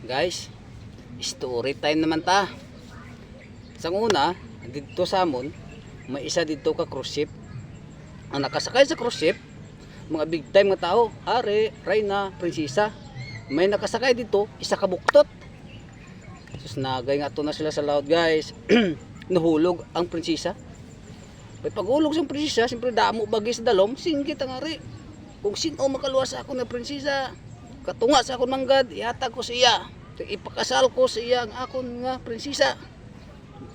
Guys, story time naman ta. Sa una, dito sa amon, may isa dito ka cruise ship. Ang nakasakay sa cruise ship, mga big time nga tao, Are, Reyna, Prinsesa. May nakasakay dito, isa ka buktot. Sus nagay nga to na sila sa laut, guys. Nahulog ang prinsesa. May paghulog sa prinsesa, siyempre damo bagay sa dalom, singgit ang Are. Kung sino makaluwas sa ako na prinsesa, katunga sa akong manggad, ihatag ko siya. Ipakasal ko siya ang akon nga prinsesa.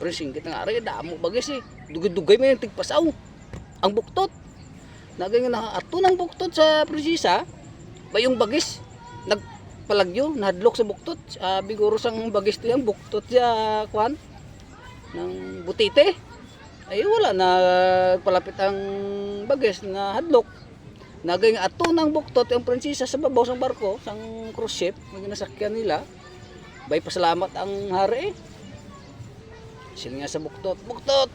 Singgit ang Are, damo bagay si. Dugay-dugay may tigpasaw. Ang buktot. Nagay nga ato ng buktot sa prinsesa, bayong bagis nagpalagyo, nahadlok sa buktot. Biguro sang bagis to yang buktot sa kwan ng butite. Ay wala na palapit ang bagis na hadlok. Nagay nga ato ng buktot ang prinsesa sa babaw sang barko, sang cruise ship, nga ginasakyan nila. Bay pasalamat ang hari. Sila nga sa buktot, buktot,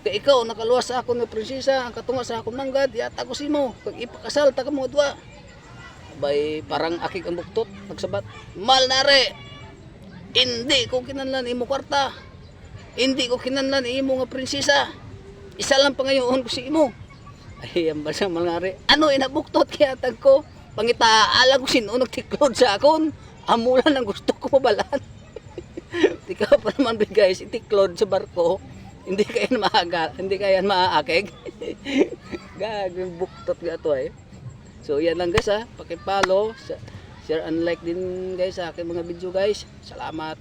kay ikaw nakaluwas sa akon nga prinsesa, ang katunga sa akong manggad, yata ko simo, kag ipakasal ta kamo duwa. Bay parang akig ang buktot, nagsabat, mal nare, hindi ko kinahanglan imo kwarta, hindi ko kinahanglan imo nga prinsesa, isa lang pa ngayon ko si imo. Ay ang basa mal nare, ano inabuktot kaya tag ko, pangitaalang ko sino nagtiklod sa akon, amulan ang gusto ko mabalan. Tika pa naman guys, itiklod sa barko. Hindi kaya maaakig. Gagawin buktot nga to eh. So yan lang guys ha. Paki-follow, share and like din guys sa aking mga video guys. Salamat.